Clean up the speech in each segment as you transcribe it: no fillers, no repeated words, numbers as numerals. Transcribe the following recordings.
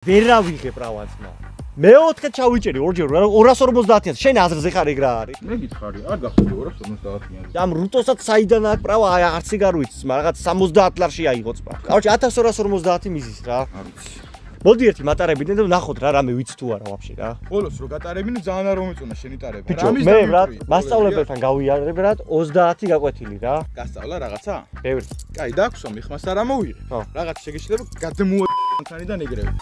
ვერ ავიღებ რავანცმა. მეოთხე ჩავიჭერი ორჯერ 250-იან. შენ აზრზე ხარ ეგ რა არის? მე გითხარი, არ გახსოვდი 250-იან. ამ რუტოსაც საიდან აქვს პრავა, აი არც იგარ ვიცი, მაგრამ რაღაც 70 ლარში აიღო წვა. კაუჩი 1250 მიზის რა. არ ვიცი. მოდი ერთი მატარებიდან და ვნახოთ რა რამე ვიცი თუ არა ვაფშე რა. ბოლოს რო გატარებინო ძალიან არ მომეწონა შენი ტარება. ბიჭო, მე რა მასწავლებელთან გავიარებ რა 30 გაკვეთილი რა. გასწავლა რაღაცა? ბევრი. კაი, დააქვსო მიხმას არ ამოვიღე. რაღაც შეგეშლება გადმოანთანიდან ეგრევე.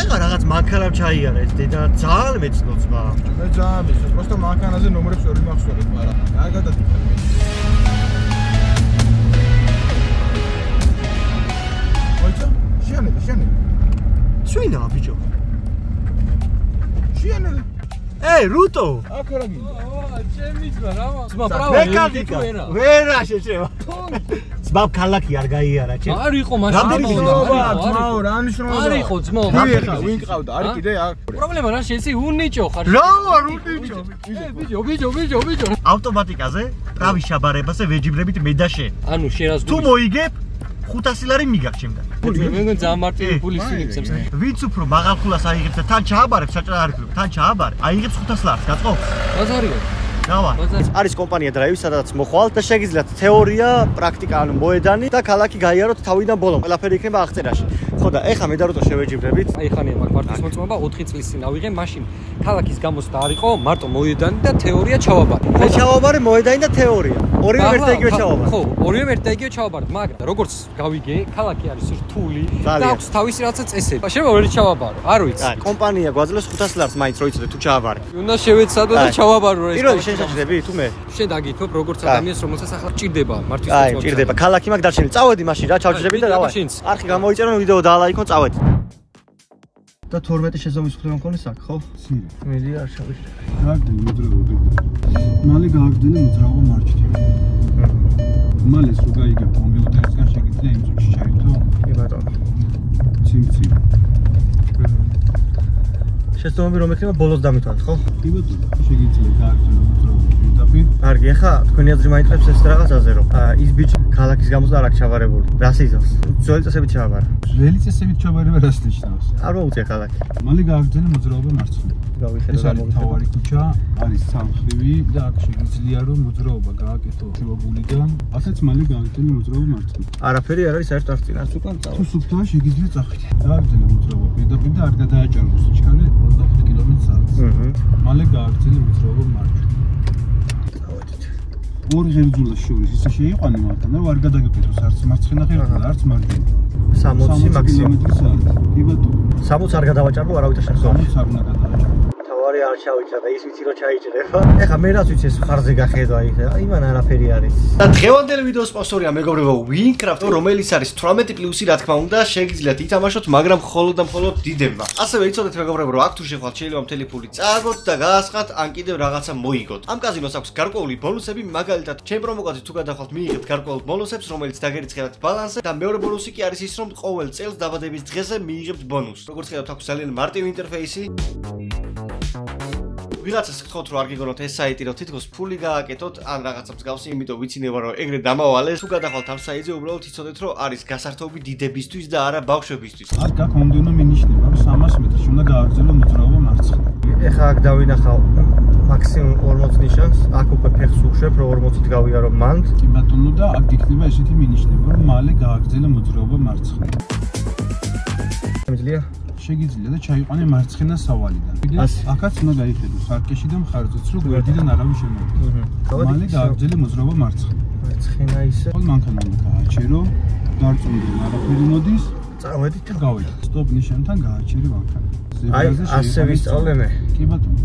რაღაც მანქანამ ჩაიარა ეს დედა ძალიან მეცნობს მა. მე ძალიან მეცნობს, просто მანქანაზე ნომრებს ორი მახსოვრეთ, მაგრამ კარგად დაგიხარ მე. მოიცა? შიანები. სვინა ბიჭო. შიანები. ეი, რუტო. აქ რა გინდა? ჩემიცვა რა მაგ პრავა მეკანიკა. ვერა შეჭება. ძმა ქალაქი არ გაიარა ჩემ. არ იყო მაშინ. რამდენი მნიშვნელობა, ძმაო, რა მნიშვნელობა? არ იყო ძმაო. ვინ ყავდა? არის კიდე აქ. პრობლემა რა შეცი უნიჭო ხარ. რა არ უნიჭო? ბიჭო. ავტომატიკაზე, პრავის შაბარებაზე ვეჯიბრებით მე და შენ. ანუ შენ თუ მოიგებ 500 ლარი მიგაქვს ჩემგან. მე ძალიან მარტივი ფული სვინიცებს. ვინც უფრო მაღალ ფულას აიღებს და თან ჩააბარებს, საჭირო არ იქნება. თან ჩააბარე, აიღებს 500 ლარს, გაწყობს? ბაზარია. დავა. არის კომპანია Drive, სადაც მოხვალ და შეგიძლიათ თეორია, პრაქტიკა, ანუ მოედანი და ქალაქი გაიაროთ თავიდან ბოლომდე. ყველაფერი იქნება აღწერაში. ხო და ეხლა მე და რუტო შევეჯიბრებით. აი ხანია მაგ პარტიის მოწმობა 4 წლის წინ ავიღე, მაშინ ქალაქის გამოსდა არ იყო, მარტო მოედანი და თეორია ჩავაბარე. მე ჩავაბარე მოედანი და თეორია. ორივე ერთ და იგივე ჩავაბარე. ხო, ორივე ერთ და იგივე ჩავაბარე, მაგრამ როგორც გავიგე, ქალაქი არის რთული და აქვს თავისი რაღაცა წესები. შეიძლება ვერ ჩავაბარო, არ ვიცი. კომპანია გვაძლევს 500 ლარს მაინც რო იცოდე თუ ჩააბარე. უნდა შევეცადო და ჩავაბარო რა. პირველი შენ შეჭდები თუ მე? შენ დაგითხრობ როგორც ადამიანს რომელსაც ახლა ჭირდება მარტის მოწმობა. აი, ჭირდება. ქალაქი მაგ დარჩენილი. წავედი მაშინ რა, ჩავჭრები და დავა. არხი გამოიწერო, ვიდეო დაალაიქო, წავედი. და 12 შეზომის მხრივ მქონე საკ, ხო? სირე. მედი არ შევიშლე. გააგდენი მოძრაობა. მალე გააგდენი მოძრაობა მარჯვნივ. მალე სულ გაიგებ კომპიუტერისგან შეგიძლია იმ წუთში ჩაითო. კი ბატონო. ციმცი. შეცდომები რომ ექნება ბოლოს დამითვალეთ, ხო? კი ბატონო, შეგიძლია გააგდენო მოძრაობა. კარგი, ახლა თქვენი აზრი მაინტერესებს ეს რაღაცაზე რომ ის ბიჭი ქალაქის გამოსდა არ აქვს ჩავარებული. რას იზავს? ძველი წესებით ჩავაბარა. ძველი წესებით ჩავაბარა რას ნიშნავს? არ მოუწია ქალაქი. მალე გააგრძელა მოძრაობა მარცხნივ. გავიხედე ეს არის მთავარი ქუჩა, არის სამხრივი და აქ შეგიძლია რომ მოძრაობა გააკეთო შუაგულიდან, ასეც მალე გააგრძელა მოძრაობა მარცხნივ. არაფერი არ არის საერთოდ არც წინაც უკან წავა. თუ სუფთაა შეგიძლია წახვიდე. გააგრძელა მოძრაობა პირდაპირ და არ გადააჭარბოს სიჩქარე 25 კმ/სთ. მალე გააგრძელა მოძრაობა მარცხნივ. ორი ღერძულას შორის ისე შეიყვანე მანქანა, რომ არ გადაგეკეთოს არც მარცხენა ღერძულა, არც მარჯვენა. 60 მაქსიმუმ. კი ბატონო. 60 არ გადავაჭარბო, არავითარ შემთხვევაში. 60 არ უნდა გადავაჭარბო. თავარი არ ჩავიჭრა და ის ვიცი რომ ჩაიჭრება. ეხლა მე რაც ვიცი ეს ხარზე გახედვა იმან არაფერი არის. და დღევანდელი ვიდეოს სპონსორია მეგობრებო Winecraft, რომელიც არის 18+ რა თქმა უნდა, შეგიძლიათ ითამაშოთ, მაგრამ მხოლოდ და მხოლოდ დიდებმა. ასევე იცოდეთ მეგობრებო, რომ აქ თუ შეხვალთ შეიძლება მთელი ფული წააგოთ და გაასხათ, ან კიდევ რაღაცა მოიგოთ. ამ კაზინოს აქვს გარკვეული ბონუსები, მაგალითად, ჩემ პრომოკოდით თუ გადახვალთ, მიიღებთ გარკვეულ ბონუსებს, რომელიც დაგერიცხებათ ბალანსზე და მეორე ბონუსი კი არის ის, რომ ყოველ წელს დაბადების დღეზე მიიღებთ ბონუსს. როგორც ხედავთ, აქვს ძალიან მარტივი ინტერფეისი. ვიღაცას გთხოვთ რომ არ გიგონოთ ეს საიტი რომ თითქოს ფული გააკეთოთ ან რაღაცა მსგავსი, იმიტომ ვიცინება რომ ეგრე დამავალეს. თუ გადახვალთ ამ საიტზე, უბრალოდ იცოდეთ რომ არის გასართობი დიდებისთვის და არა ბავშვებისთვის. არ გაქვს მომდევნო მინიშნება რომ 300 მეტრში უნდა გააგრძელო მოძრაობა მარცხნივ. ეხლა აქ დავინახავ მაქსიმუმ 40 ნიშანს, აქ უკვე ფეხს უშვებ რომ 40-ით გავიარო მანდ. კი ბატონო და აქ იქნება ესეთი მინიშნება რომ მალე გააგრძელო მოძრაობა მარცხნივ. შემიძლია? შეგიძლია და ჩაიყვანე მარცხენა სავალიდან. აქაც უნდა გაიხედო სარკეში და მხარზეც რომ გვერდიდან არავის შემოვიდეს. მალე გააგრძელე მოძრაობა მარცხნივ. მარცხენა ისე. ყოველ მანქანა უნდა გააჩერო, დარწმუნდენ არაფერი მოდის. წავედით და გავიდეთ. სტოპ ნიშანთან გააჩერი მანქანა. აი, ასე ვისწავლე მე. კი ბატონო.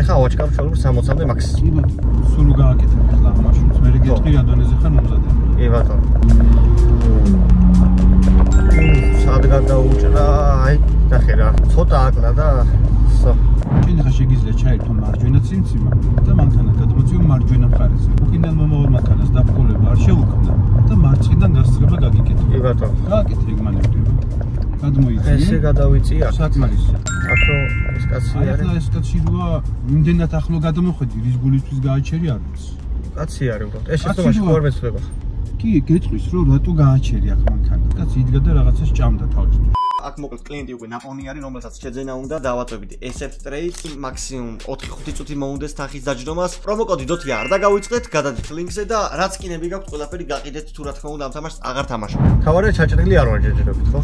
ეხლა ვაჭკავ ჩალობ 60-მდე მაქსიმუმ. კი ბატონო. სულ გააკეთებ ახლა მაშინაც მე გეტყვი რა დონეზე ხარ მომზადე. კი ბატონო. სად გადაუჭრა, აი, ნახე რა. ცოტა აკლა და სო. შენ ახლა შეგიძლია ჩაერთო მარჯვენა ციმციმა და მანქანა გადმოწიო მარჯვენა მხარეზე. უკიდან მომავალ მანქანას დაბრკოლება არ შეუქმნა და მარცხიდან გასწრება გაგიკეთო. კი ბატონო. გააკეთე ეგ მანევრები. გადმოიწია. ესე გადავიწი აქ. საკმარისია. აქ რო არის კაცი არის. ახლა ეს კაცი როა იმდენად ახლო გადმოხედი, რის გულისთვის გააჩერი არ ვიცი. კაცი არის უბრალოდ. ეს შეცდომაში ხوار მეცდება. კი, გეტყვის რომ რატო გააჩერი აქ მანქანა. კაცი იდგა და რაღაცას ჭამდა თავის. აქ მოკლედ კლიენტი უკვე ნაპოვნი არის, რომელსაც შეძენა უნდა დავაწვევით SF Trade, მაქსიმუმ 4-5 წუთი მოუნდეს თანხის დაჯდომას. პრომოკოდი DOTI არ დაგავიწყდეთ, გადადით ლინკზე და რაც კიდევ გაქვთ, ყველაფერი გაყიდეთ თუ რა თქმა უნდა ამ თამაშს აღარ თამაშობ. თავარია ჩაჭრილი არ ვარ ჯერჯერობით, ხო?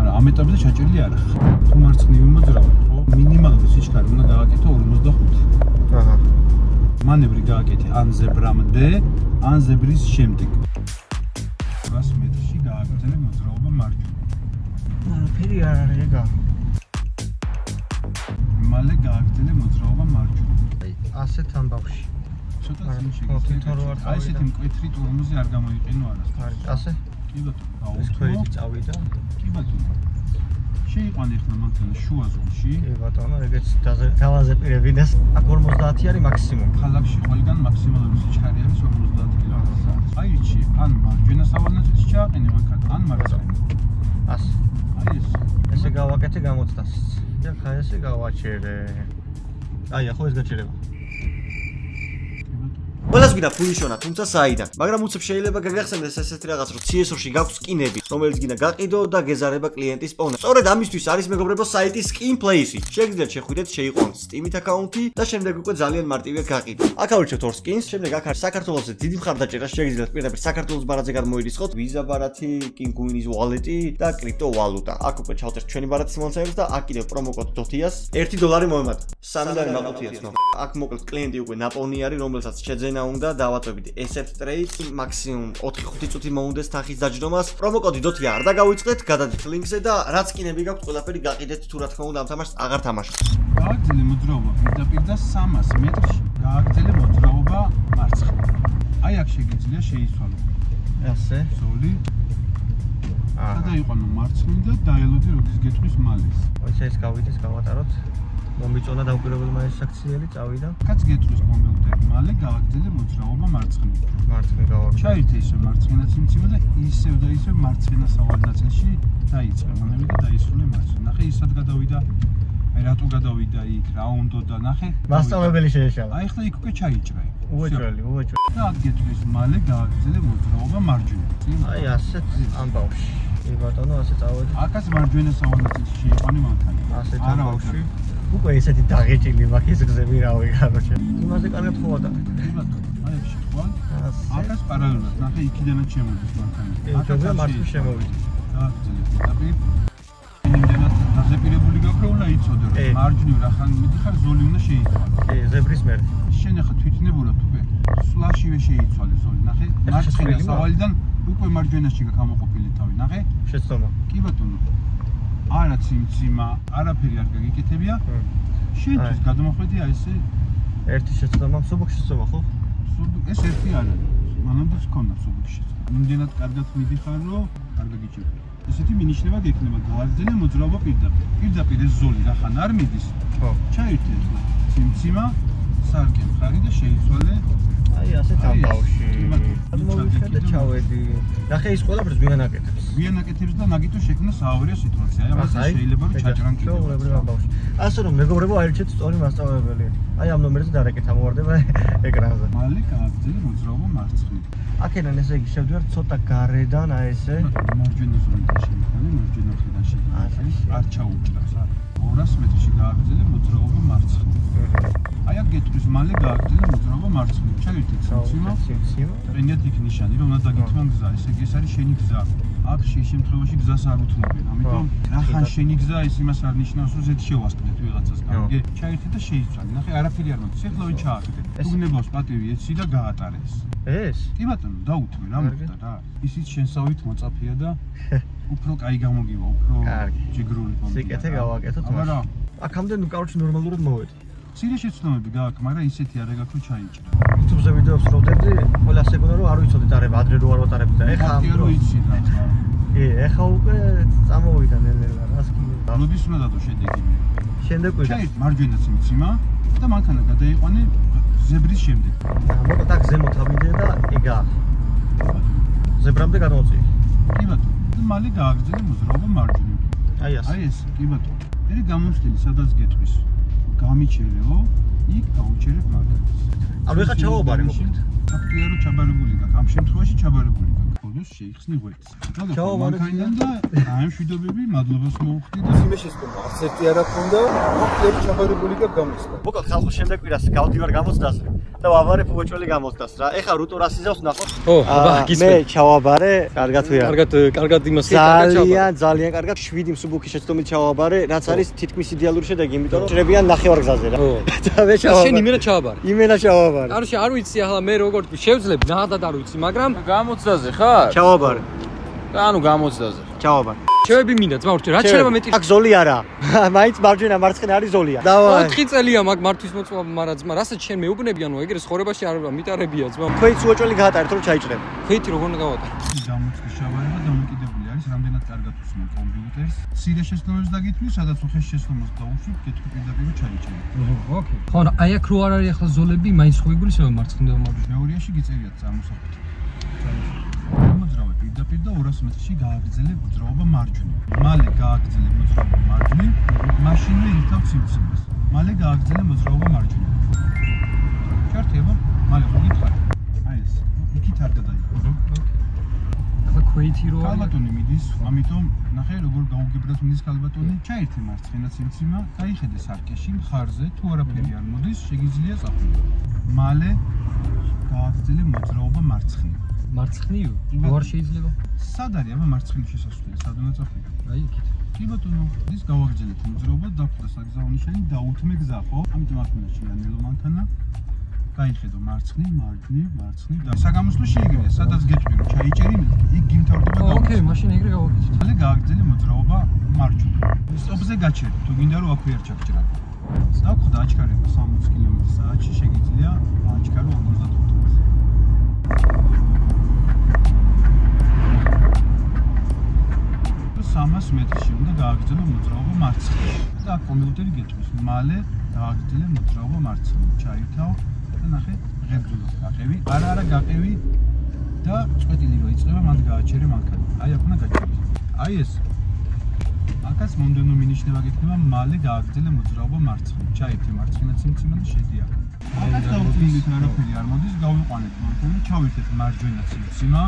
არა, ამ ეტაპზე ჩაჭრილი არ ხარ. თუ მარცხნივ მოძრავ, ხო? მინიმალური სიჩქარე უნდა გააკეთო 45. აჰა. მანევრი გააკეთე ან ზებრამდე, ან ზებრის შემდეგ. 100 მეტრში გააგრძელე მოძრაობა მარჯვნივ. არაფერი არ არის ეგა. მალე გააგრძელე მოძრაობა მარჯვნივ. აი, ასეთ ამბავში. ცოტა შეიძლება. აი ესეთი მკვეთრი ტურმუზი არ გამოიყენო არასდროს. არის, ასე? კი ბატონო, ეს ქვერითი წავიდა. კი ბატონო. შეიყვანე ახლა მანქანა შუა ზოლში. კი ბატონო, ეგეც დავაზეპირებინეს. აქ 50 არის მაქსიმუმ. ქალაქში ყველგან მაქსიმალური სიჩქარე არის 50 კილომეტრზე. აი იცი, ან მარჯვენა სავალნაჭრში ჩააყენე მანქანა, ან მარცხენა. ას. აი ეს. ესე გავაკეთე გამოცდას. და ხა ესე გავაჩერე. აი, ახლა ეს გაჩერება. ყველას გინდა ფული შონა, თუმცა საიდან. მაგრამ უცებ შეიძლება გაგახსენდეს ესეთი რაღაც, რომ CSO-ში გაქვს სკინები, რომელიც გინდა გაყიდო და გეზარება კლიენტის პოვნა. სწორედ ამისთვის არის მეგობრებო საიტი Skinplace-ი. შეგიძლიათ შეხვიდეთ, შეიყვანოთ Steam-ით აკაუნთი და შემდეგ უკვე ძალიან მარტივია გაყიდო. აქ ავირჩევთ 2 skins, შემდეგ აქ არის საქართველოსზე დიდი მხარდაჭერა, შეგიძლიათ პირდაპირ საქართველოს ბარათზე გადმოირისხოთ, Visa ბარათი, Kinguinis wallet-ი და კრიპტოვალუტა. აქ უკვე ჩავწერთ ჩვენი ბარათის მომცემს და აქ კიდევ პრომოკოდ DOTI-ას $1 მომემატა. 3 დოლარი მაყუთია ცნო. აქ მოკლედ კლიენტი უკვე ნაპოვნი არის, რომელსაც შეძენა უნდა დავაწვევით SF Trade, მაქსიმუმ 4-5 წუთი მოუნდეს თანხის დაჯდომას. პრომოკოდი DOTI არ დაგავიწყდეთ, გადადით ლინკზე და რაც კიდევ გაქვთ, ყველაფერი გაყიდეთ თუ რა თქმა უნდა ამ თამაშს აღარ თამაშობ. გააგრძელე მოძრაობა პირდაპირ და 300 მეტრში გააგრძელე მოძრაობა მარცხნივ. აი აქ შეგიძლია შეიცვალო. ასე. ზოლი. გადაიყვანო მარცხნივ და დაელოდე როდის გეტყვის მალეს. ოიცე ეს გავიდეს, გავატაროთ. მომიწონა დაუპირობელმა ეს აქციელი წავიდა. კაც გეტყვის კომპიუტერი, მალე გააგრძელე მოძრაობა მარცხნივ. მარცხნივ გავაკეთე. ჩაირთე ისე მარცხენა სიმცირე და ისევ და ისევ მარცხენა სავალ ნაწილში დაიწყე მანევრი და დაისრულე მარცხნივ. ნახე ისად გადავიდა. აი რატო გადავიდა იქ, რა უნდა და ნახე. მასწავლებელი შეეშალა. აი ხლა იქ უკვე ჩაიჭრე. უეჭველი. და აქ გეტყვის მალე გააგრძელე მოძრაობა მარჯვნივ. აი ასეთ ამბავში. კი ბატონო, ასე წავედი. აქაც მარჯვენა სავალ ნაწილში შეიყვანე მანქანა. ასეთ ამბავში. უკვე ესეთი დაღეჭილი მაქვს ეს გზები რავი გაროჩე. იმაზე კარგად ხო ვატარ. კი ბატონო, აი ეს შეხვარ. აქაც პარალელურად ნახე იქიდანაც შემოდის მანქანა. აქაც მარცხნივ შემოვიდი. გააგრძელე პირდაპირ. იმდენად დაზეპირებული გაქვს, უნდა იცოდე რომ მარჯვნივ რახან მიდიხარ, ზოლი უნდა შეიცვალო. კი, ზებრის მერე. შენ ახლა თვითნებურად უკვე სლაშივე შეიცვალე ზოლი. ნახე, მარცხენა სავალიდან უკვე მარჯვენაში გამოყოფილი თავი. ნახე? შეცდომა. კი ბატონო. არა ციმციმა, არაფერი არ გაგიკეთებია. შენთვის გადმოხვედი აი ესე ერთი შეცდომა, სუბოქში შეცდომა, ხო? ეს ერთი არა. მანამდეც ქონდა სუბოქში შეცდომა. იმდენად კარგად მიდიხარ, რომ არ გაგიჭირდა. ესეთი მინიშნება გექნება გააგრძელე მოძრაობა პირდაპირ. პირდაპირ ეს ზოლი რახან არ მიდის. ხო. ჩაირთე ციმციმა, სარკე მხარი და შეიცვალე. აი ასეთ ამბავში. გადმოვიხარ და ჩავედი. ნახე ის ყველაფერს ვიანაკეთებს. ვიანაკეთებს და მაგითო შექმნა საავარიო სიტუაცია. ამაზე შეიძლება რომ ჩაჭრან კიდევ. ჩვეულებრივ ამბავში. ასე რომ მეგობრებო აირჩეთ სწორი მასწავლებელი. აი ამ ნომერზე დარეკეთ ამოვარდება ეკრანზე. მალე გააგრძელე მოძრაობა მარცხნივ. აქედან ესე იგი შევდივარ ცოტა გარედან აი ესე. მარჯვენა ზოლიდან შემოყვანე, მარჯვენა მხრიდან შემოყვანე. არ ჩაუჭრავს. 200 მეტრში გააგრძელე მოძრაობა მარცხნივ. აი აქ გეტყვის მალე გააგრძელე მოძრაობა მარცხნივ. ჩაირთე ციმციმა. პრენიათ იქ ნიშანი რომ უნდა დაგითმან გზა. ესე იგი ეს არის შენი გზა. აქ შემთხვევაში გზას არ უთმობენ. ამიტომ რახან შენი გზა ის იმას არ ნიშნავს რომ ზედ შევასწრეთ ვიღაცას გამიგე. ჩაირთე და შეიცვალე. ნახე არაფერი არ მოდის. ეხლა ვინ ჩააკეთე. უგნებავს პატივი ეცი და გაატარეს. ეს? კი ბატონო, დაუთმე რა მოხდა რა. ისიც შენსავით მოწაფია და უფრო კაი გამოგივა, უფრო ჯიგრული კომბინაცია. სიკეთე გავაკეთოთ. მაგრამ აქამდე ნუ კაროჩი ნორმალურად მოვედი. ცირე შეცდომები გააქვს, მაგრამ ისეთი არ ეგაქვს რომ ჩაიჭრა. YouTube-ზე ვიდეოს რო ვდებდი, ყველა სეგუნდა რომ არ ვიცოდი დარება, ადრე რო არ ვატარებდი და ეხლა ამ დროს იცი რა. კი, ეხლა უკვე წამოვიდა ნელ-ნელა, რას კი. როდის უნდა დადო შედეგი? შემდეგ ვიდა. ჩაირთე მარჯვენა სიმციმა და მანქანა გადაიყვანე ზებრის შემდეგ. მოკლედ აქ ზემოთ ავიდე და იგა. ზებრამდე გადავწი. კი ბატონო. მალე გააგრძელე მოძრაობა მარჯვნივ. აი ეს კი ბატონო. ერთი გამომსტილი სადაც გეტყვის. გამიჩერეო, იქ გაუჩერებ მაგალითს. ანუ ეხა ჩავაბარე მოკლედ. ფაქტია რომ ჩაბარებული გაქვს. ამ შემთხვევაში ჩაბარებული გაქვს. ბოლოს შეიხსნი ღვიძლს. მანქანიდან და აი მშვიდობები მადლობას მოუხდი და იმე შესწორდა. არც ერთი არ აქვს და ფაქტია ჩაბარებული გაქვს გამოსვლა. მოკლედ ხალხო შემდეგ კვირას გავდივარ გამოცდაზე და ვაბარებ უოჭველი გამოცდას რა. ეხა რუტო რას იზავს ნახოთ. ო, აბა გისმენ. მე ჩავაბარე, კარგად ვია. კარგად იმას ძალიან კარგად 7 მსუბუქი შეცდომით ჩავაბარე, რაც არის თითქმის იდეალური შედეგი, იმიტომ რომ ჭრებიან ნახევარგზაზე რა. და მე ჩავაბარე. შენ იმენა ჩავაბარე. იმენა ჩავაბარე. არუში არ ვიცი ახლა მე როგორ შევძლებ, ნახადად არ ვიცი, მაგრამ გამოცდაზე ხარ? ჩავაბარე. ანუ გამოცდაზე. ჩავაბარე. შევები მინდა ძმაურჩე, რა შეიძლება მეტი. აქ ზოლი არა. მაინც მარჯვენა მარცხენა არის ზოლია. დავაი. 4 წელია მაგ მართვის მოწვა, მაგრამ ძმა, რასაც შენ მეუბნები, ანუ ეგრე ცხოვრებაში არ მიტარებია ძმა. ქვეით უოჭველი გაატარეთ რომ ჩაიჭრებ. ქვეით როგორ გავატარ? გამოწვის ჩავარება დამოკიდებული არის რამდენად კარგად უსმენ კომპიუტერს. სირე შეცდომებს დაგითვლი, სადაც უხეში შეცდომას დაუშვი, კითხვა პირდაპირ ჩაიჭრებ. ოკეი. ხო, აი აქ რო არ არის ახლა ზოლები, მაინც ხო იგულისება მარცხნიდან და მარჯვნიდან. თეორიაში გიწერიათ წარმოსახვითი. მოძრავე პირდაპირ და 200 მეტრში გააგრძელებ მოძრაობა მარჯვნივ. მალე გააგრძელებ მოძრაობა მარჯვნივ, მაშინვე ირთავ სიმცირეს. მალე გააგრძელებ მოძრაობა მარჯვნივ. ჩართება, მალე გითხარ. აი ეს, იქით არ გადაიღო. ახლა ქვეითი რო კალბატონი მიდის, ამიტომ ნახე როგორ გაუგებრად მიდის კალბატონი. ჩაირთე მარცხენა სიმციმა, გაიხედე სარკეში მხარზე, თუ არაფერი არ მოდის, შეგიძლია წახვიდე. მალე გააგრძელებ მოძრაობა მარცხნივ. მარცხნივ? როგორ შეიძლება? სად არის აბა მარცხნივ შესასვლელი? სად უნდა წახვიდე? აი იქით. კი ბატონო, ის გავაგრძელეთ მოძრაობა, დახვდა საგზაო ნიშანი, დაუთმე გზა, ხო? ამიტომ აქ მიჩნია ნელო მანქანა. გაიხედო მარცხნივ, მარჯვნივ, მარცხნივ და საგამოსვლო შეიგრია, სადაც გეტყვი რომ ჩაიჭერი, იქ გიმთავრდება გამოსვლა. ოკეი, მაშინ ეგრე გავაკეთე. მალე გააგრძელე მოძრაობა მარჯვნივ. სტოპზე გაჩერდი, თუ გინდა რომ აქვე არ ჩაგჭრა. დაგვხდა აჩქარება 60 კმ/სთ-ში, შეგიძლია აჩქარო 55-ზე. 300 მეტრში უნდა გააგრძელო მოძრაობა მარცხნივ. და აქ კომპიუტერი გეტყვის, მალე გააგრძელე მოძრაობა მარცხნივ. ჩაირთავ და ნახე, ღერძულს გაყევი, არა გაყევი და წვეტილი რო იწყება, მათ გააჩერე მანქანა. აი აქ უნდა გაჩერდეს. აი ეს. აქაც მომდენო მინიშნება გექნება, მალე გააგრძელე მოძრაობა მარცხნივ. ჩაირთე მარცხენა სიმციმა და შედი აქ. აქაც დაუწინდით არაფერი არ მოდის, გავიყვანეთ მანქანა, ჩავირთეთ მარჯვენა სიმციმა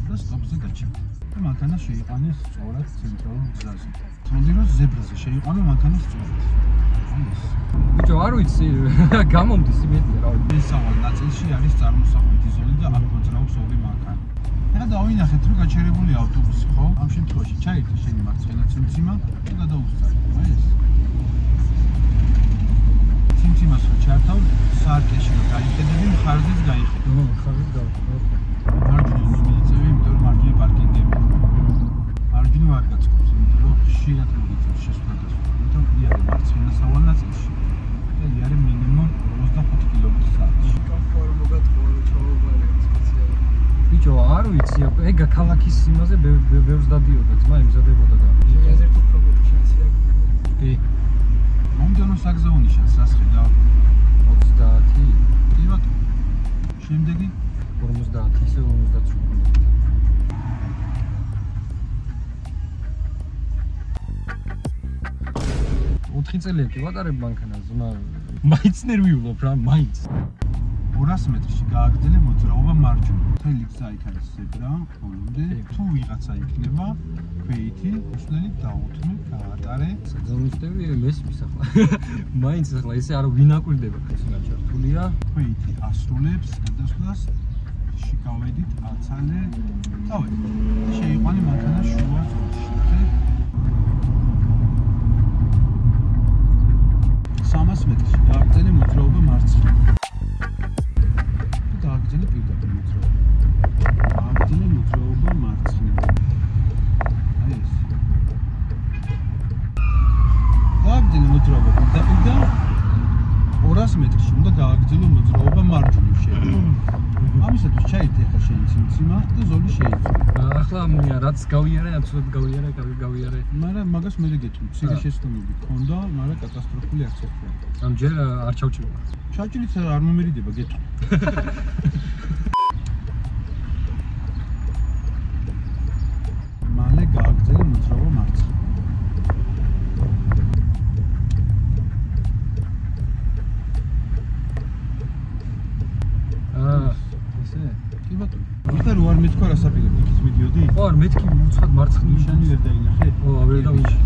და სტოპზე გაჩერდით. და მანქანა შეიყვანეს სწორად ცენტრალურ გზაზე. თუნდაც რომ ზებრაზე შეიყვანო მანქანა სწორად. ბიჭო, არ ვიცი, გამომდის იმედია, რა ვიცი. მესამე ნაწილში არის წარმოსახვითი ზოლი და აქ მოძრაობს ორი მანქანა. ეხლა დავინახეთ, რომ გაჩერებულია ავტობუსი, ხო? ამ შემთხვევაში ჩაირთე შენი მარცხენა სიმციმა და გადაუსწარი. აი ეს. სიმციმას რო ჩართავ, სარკეში რო გაიხედები, მხარზეც გაიხედე. ხარჯი გავაკეთე. მარჯვნივ უნდა მიიწევი, იმიტომ რომ მარჯვნივ პარკინგები. მარჯვნივ არ გაწყობს, იმიტომ რომ ხშირად მოგიწევს შესვლა დასვლა. იმიტომ იარე მარცხენა სავალ ნაწილში და იარე მინიმუმ 25 კმ/სთ-ში. კამფორო მოგატყვა რომ ჩავაბარე სპეციალურად. ბიჭო, არ ვიცი, ეგ ქალაქის იმაზე ბევრს დადიოდა, ძმა იმზადებოდა და. შეგეზერთ უფრო მეტი შანსი აქვს. კი. მომდენო საგზაო ნიშანს რას ხედავ? 30. კი ბატონო. შემდეგი 50, ისე 58. 4 წელია კი ვატარებ მანქანას, ზმა მაინც ნერვიულობ რა, მაინც. 200 მეტრში გააგრძელე მოძრაობა მარჯვნივ. მთელი გზა იქ არის ზებრა, ბოლომდე. თუ ვიღაცა იქნება, ქვეითი, უსვლელი დაუთმე, გაატარე. საგზავნისტები მესმის ახლა. მაინც ახლა ესე არ ვინაკვირდება ეს რა ჩართულია. ქვეითი ასრულებს გადასვლას. შეკავედით, აცალე. წავედი. შეიყვანე მანქანა შუა ზოლში. 300 მეტრში გააგრძელე მოძრაობა მარცხნივ. გააგრძელე პირდაპირ მოძრაობა. გააგრძელე მოძრაობა მარცხნივ. აი ეს. გააგრძელე მოძრაობა პირდაპირ და 200 მეტრში უნდა გააგრძელო მოძრაობა მარჯვნივ შეეძლო. ამისათვის ჩაირთე ხა შენი სიმციმა და ზოლი შეიძრო. ახლა რაც გავიარე, აბსოლუტურად გავიარე. მაგრამ მაგას მე გეტყვი, ცირე შეცდომები გქონდა, მაგრამ კატასტროფული არც ერთი არ. ამ ჯერ არ ჩავჭრილა. ჩავჭრით არ მომერიდება, გეტყვი. მალე გააგრძელე მოძრაობა მარცხნივ. კი ბატონო. ეხლა რო არ მეთქვა რა საპირებ, იქით მიდიოდი? ხო, არ მეთქი უცხად მარცხნივ ნიშანი ვერ დაინახე? ხო, ვერ დავინახე.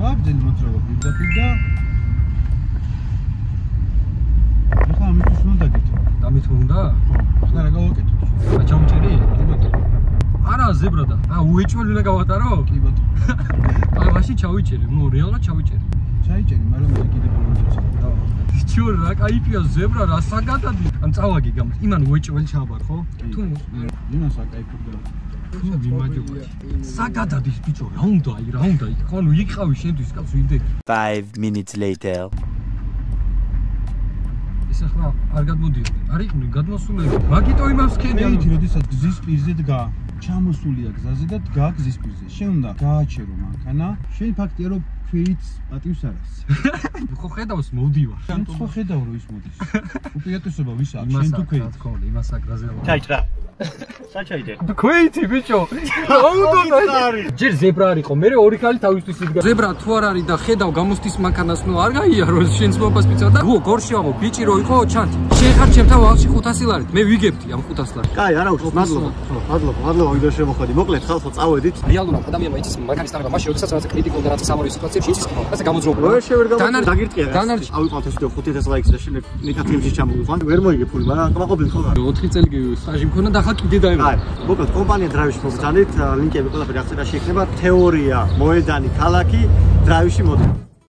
გააგზელი მოძრაობა პირდაპირ და ეხლა ამისთვის უნდა დაგეთო. დამით უნდა? ხო. ეხლა რა გავაკეთოთ? აჩაუჭერი? კი ბატონო. არა, ზებრა და. უეჭველი უნდა გავატარო? კი ბატონო. აი, მაშინ ჩავიჭერი, ნუ რეალურად ჩავიჭერი. ჩაიჭერი, მაგრამ მე კიდე პრობლემაა. ჩურ რა кайფია ზებრა რა საგადადი. ან წავაგი გამ. იმან უეჭველი ჩავაბარ, ხო? თუ იმან საკაიფურდა. თუ ვიმაჯობა. საგადადის ბიჭო, რა უნდა, აი, რა უნდა, ხო, ნუ იყავი შენთვის კაც ვიდექი. 5 minutes later. ეს ახლა არ გადმოდიოდი. არ იყვნენ გადმოსულები. მაგიტო იმას ქენი. მეითი როდესაც გზის პირზე დგა, ჩამოსულია გზაზე და დგა გზის პირზე. შენ უნდა გააჩერო მანქანა. შენ ფაქტია რომ ქვეით პატივს არ აქვს. ხო ხედავს მოვდივარ. შენ ხო ხედავ რომ ის მოდის. უპირატესობა ვის აქვს? შენ თუ ქვეით. თქო, იმას აკრაზე. ჩაიჭრა. საჩაიდე. ქვეითი ბიჭო. ჯერ ზებრა არისო, მე ორი ხალი თავისთვის იდგა. ზებრა თუ არ არის და ხედავ გამოსდის მანქანას, ნუ არ გაიარო შენს მოპას პიცა და გორში ვამო ბიჭი რო იყო ჩანთი. შენ ხარ ჩემთან ვაღში 500 ლარით. მე ვიგებდი ამ 500 ლარით. კაი, არა უშავს, მადლობა. მადლობა ვიდეო შემოხვედი. მოკლედ ხალხო წავედით. რეალურად ადამიანმა იცის მანქანის ტარება მაშინ როდესაც რაღაც კრიტიკულ და რაღაც სამორი სიტუაციებში იცის, ასე გამოძრაობა. ვერ შევერგავ დაგირტყია. ავიყვანთ ეს ვიდეო 5000 ლაიქს და შემდეგ ნიკათიმში ჩამოვიყვანთ. ვერ მოიგე ფული, მაგრამ კმაყოფილ ხო რა. 4 წელი სტაჟი მქონდა და ახლა კიდე დაემატა. აი, მოკლედ კომპანია დრაივში მოგზავნით, ლინკები ყველაფერი აღწერაში იქნება. თეორია, მოედანი, ქალაქი, დრაივში მოდი.